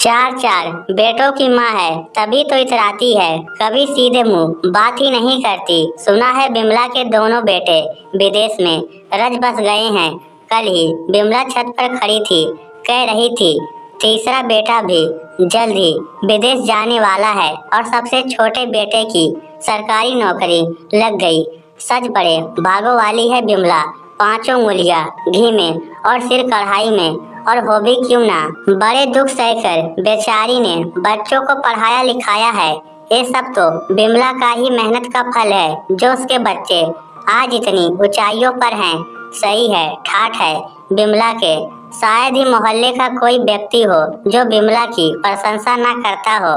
चार चार बेटों की माँ है, तभी तो इतराती है, कभी सीधे मुंह बात ही नहीं करती। सुना है बिमला के दोनों बेटे विदेश में रच बस गए हैं। कल ही बिमला छत पर खड़ी थी, कह रही थी तीसरा बेटा भी जल्द ही विदेश जाने वाला है और सबसे छोटे बेटे की सरकारी नौकरी लग गई। सच बड़े भागों वाली है बिमला, पांचों उंगलियां घी में और सिर कढ़ाई में, और हो भी क्यों ना। बड़े दुख सहकर बेचारी ने बच्चों को पढ़ाया लिखाया है। ये सब तो बिमला का ही मेहनत का फल है जो उसके बच्चे आज इतनी ऊंचाइयों पर हैं। सही है, ठाठ है बिमला के। शायद ही मोहल्ले का कोई व्यक्ति हो जो बिमला की प्रशंसा ना करता हो।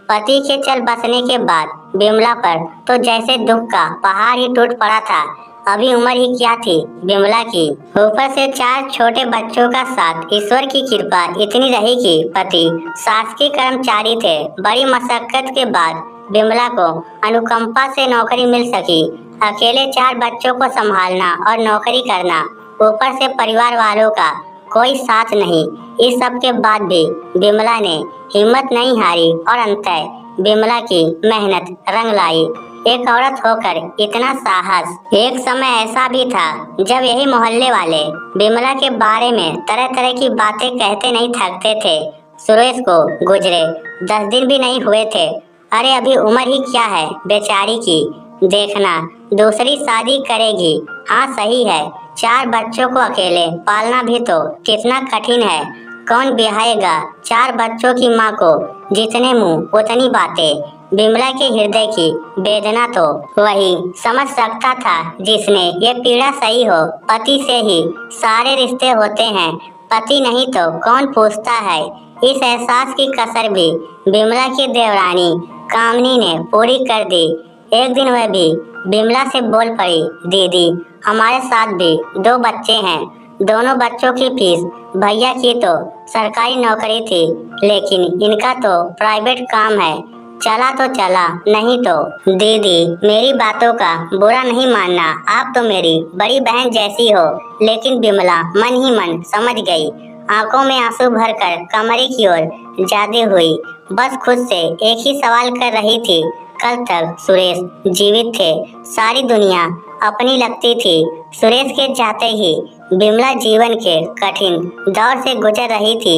पति के चल बसने के बाद बिमला पर तो जैसे दुख का पहाड़ ही टूट पड़ा था। अभी उम्र ही क्या थी बिमला की, ऊपर से चार छोटे बच्चों का साथ। ईश्वर की कृपा इतनी रही कि पति शासकीय कर्मचारी थे। बड़ी मशक्कत के बाद बिमला को अनुकंपा से नौकरी मिल सकी। अकेले चार बच्चों को संभालना और नौकरी करना, ऊपर से परिवार वालों का कोई साथ नहीं। इस सब के बाद भी बिमला ने हिम्मत नहीं हारी और अंततः बिमला की मेहनत रंग लाई। एक औरत होकर इतना साहस। एक समय ऐसा भी था जब यही मोहल्ले वाले बिमला के बारे में तरह तरह की बातें कहते नहीं थकते थे। सुरेश को गुजरे 10 दिन भी नहीं हुए थे। अरे अभी उम्र ही क्या है बेचारी की, देखना दूसरी शादी करेगी। हाँ सही है, 4 बच्चों को अकेले पालना भी तो कितना कठिन है। कौन बिहाएगा 4 बच्चों की माँ को। जितने मुंह उतनी बातें। बिमला के हृदय की वेदना तो वही समझ सकता था जिसने ये पीड़ा सही हो। पति से ही सारे रिश्ते होते हैं, पति नहीं तो कौन पूछता है। इस एहसास की कसर भी बिमला की देवरानी कामनी ने पूरी कर दी। एक दिन वह भी बिमला से बोल पड़ी, दीदी हमारे साथ भी 2 बच्चे हैं। दोनों बच्चों की फीस भैया की तो सरकारी नौकरी थी, लेकिन इनका तो प्राइवेट काम है। चला तो चला, नहीं तो। दीदी मेरी बातों का बुरा नहीं मानना, आप तो मेरी बड़ी बहन जैसी हो। लेकिन बिमला मन ही मन समझ गई। आंखों में आंसू भरकर कमरे की ओर जाते हुई बस खुद से एक ही सवाल कर रही थी। कल तक सुरेश जीवित थे, सारी दुनिया अपनी लगती थी। सुरेश के जाते ही बिमला जीवन के कठिन दौर से गुजर रही थी।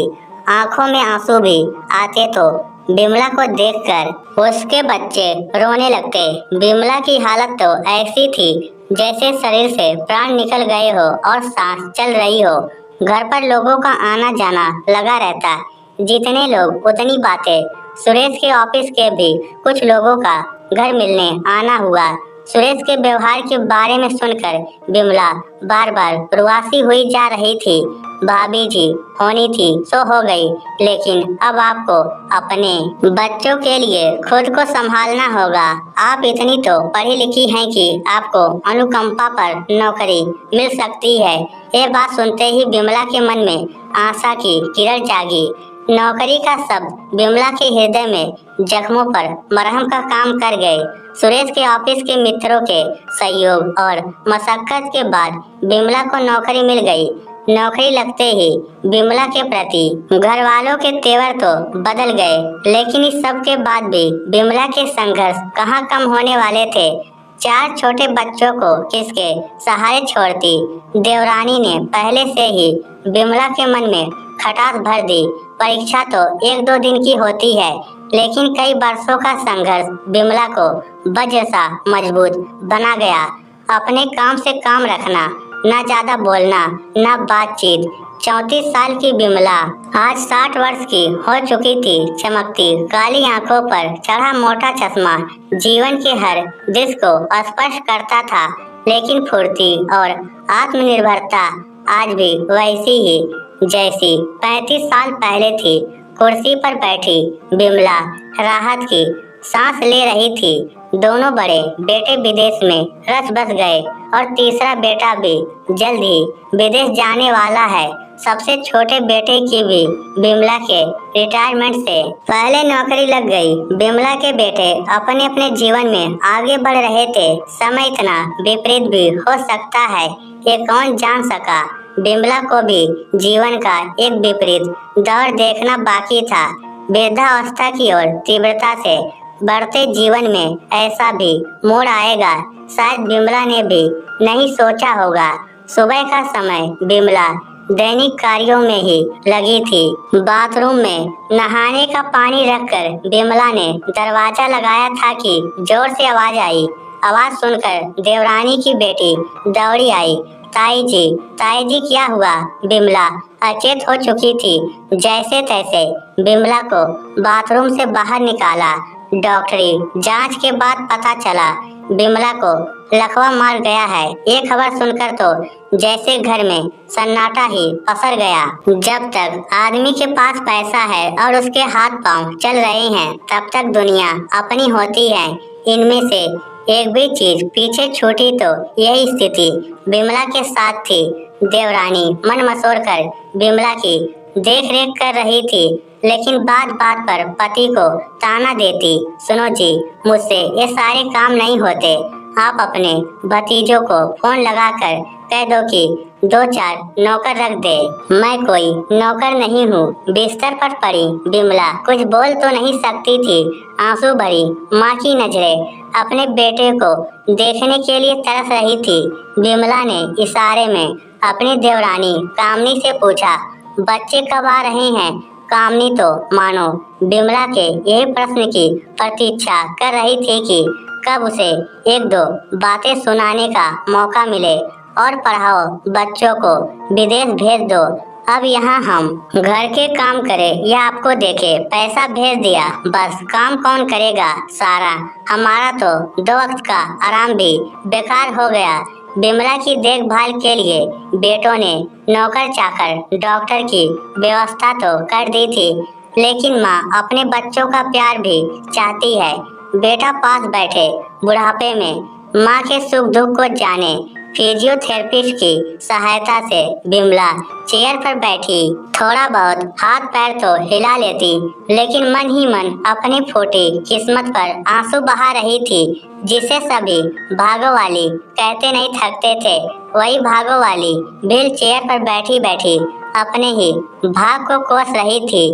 आंखों में आंसू भी आते तो बिमला को देखकर उसके बच्चे रोने लगते। बिमला की हालत तो ऐसी थी जैसे शरीर से प्राण निकल गए हो और सांस चल रही हो। घर पर लोगों का आना जाना लगा रहता, जितने लोग उतनी बातें। सुरेश के ऑफिस के भी कुछ लोगों का घर मिलने आना हुआ। सुरेश के व्यवहार के बारे में सुनकर बिमला बार बार रुआसी हुई जा रही थी। भाभी जी होनी थी सो हो गई, लेकिन अब आपको अपने बच्चों के लिए खुद को संभालना होगा। आप इतनी तो पढ़ी लिखी हैं कि आपको अनुकंपा पर नौकरी मिल सकती है। ये बात सुनते ही बिमला के मन में आशा की किरण जागी। नौकरी का शब्द बिमला के हृदय में जख्मों पर मरहम का काम कर गए। सुरेश के ऑफिस के मित्रों के सहयोग और मशक्कत के बाद बिमला को नौकरी मिल गई। नौकरी लगते ही बिमला के प्रति घर वालों के तेवर तो बदल गए, लेकिन इस सब के बाद भी बिमला के संघर्ष कहाँ कम होने वाले थे। 4 छोटे बच्चों को किसके सहारे छोड़ती। देवरानी ने पहले से ही बिमला के मन में खटास भर दी। परीक्षा तो 1-2 दिन की होती है, लेकिन कई वर्षों का संघर्ष बिमला को वज्र सा मजबूत बना गया। अपने काम से काम रखना, ना ज्यादा बोलना, ना बातचीत। 34 साल की बिमला आज 60 वर्ष की हो चुकी थी। चमकती काली आंखों पर चढ़ा मोटा चश्मा जीवन के हर दृश्य को स्पर्श करता था, लेकिन फुर्ती और आत्मनिर्भरता आज भी वैसी ही जैसी 35 साल पहले थी। कुर्सी पर बैठी बिमला राहत की सांस ले रही थी। दोनों बड़े बेटे विदेश में रच बस गए और तीसरा बेटा भी जल्द ही विदेश जाने वाला है। सबसे छोटे बेटे की भी बिमला के रिटायरमेंट से पहले नौकरी लग गई। बिमला के बेटे अपने अपने जीवन में आगे बढ़ रहे थे। समय इतना विपरीत भी हो सकता है, ये कौन जान सका। बिमला को भी जीवन का एक विपरीत दौर देखना बाकी था। वृद्धावस्था की ओर तीव्रता से बढ़ते जीवन में ऐसा भी मोड़ आएगा, शायद बिमला ने भी नहीं सोचा होगा। सुबह का समय बिमला दैनिक कार्यों में ही लगी थी। बाथरूम में नहाने का पानी रखकर बिमला ने दरवाजा लगाया था कि जोर से आवाज आई। आवाज सुनकर देवरानी की बेटी दौड़ी आई। ताई जी क्या हुआ? बिमला अचेत हो चुकी थी। जैसे तैसे बिमला को बाथरूम से बाहर निकाला। डॉक्टरी जांच के बाद पता चला बिमला को लकवा मार गया है। ये खबर सुनकर तो जैसे घर में सन्नाटा ही पसर गया। जब तक आदमी के पास पैसा है और उसके हाथ पांव चल रहे हैं, तब तक दुनिया अपनी होती है। इनमें से एक भी चीज पीछे छूटी तो यही स्थिति बिमला के साथ थी। देवरानी मन मसोड़ कर बिमला की देख रेख कर रही थी, लेकिन बात बात पर पति को ताना देती। सुनो जी, मुझसे ये सारे काम नहीं होते। आप अपने भतीजों को फोन लगाकर कह दो कि 2-4 नौकर रख दे। मैं कोई नौकर नहीं हूँ। बिस्तर पर पड़ी बिमला कुछ बोल तो नहीं सकती थी। आंसू भरी माँ की नजरें अपने बेटे को देखने के लिए तरस रही थी। बिमला ने इशारे में अपनी देवरानी कामनी से पूछा, बच्चे कब आ रहे हैं? कामनी तो मानो बिमला के यही प्रश्न की प्रतीक्षा कर रही थी कि कब उसे 1-2 बातें सुनाने का मौका मिले। और पढ़ाओ बच्चों को, विदेश भेज दो। अब यहाँ हम घर के काम करें या आपको देखे, पैसा भेज दिया, बस काम कौन करेगा सारा? हमारा तो 2 वक्त का आराम भी बेकार हो गया। बिमला की देखभाल के लिए बेटों ने नौकर चाकर डॉक्टर की व्यवस्था तो कर दी थी, लेकिन माँ अपने बच्चों का प्यार भी चाहती है। बेटा पास बैठे बुढ़ापे में माँ के सुख दुख को जाने। फिजियोथेरेपिस्ट की सहायता से बिमला चेयर पर बैठी थोड़ा बहुत हाथ पैर तो हिला लेती, लेकिन मन ही मन अपनी फूटी किस्मत पर आंसू बहा रही थी। जिसे सभी भागो वाली कहते नहीं थकते थे, वही भागो वाली व्हील चेयर पर बैठी बैठी अपने ही भाग को कोस रही थी।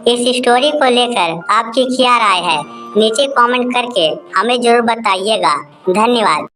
इस स्टोरी को लेकर आपकी क्या राय है? नीचे कमेंट करके हमें जरूर बताइएगा। धन्यवाद।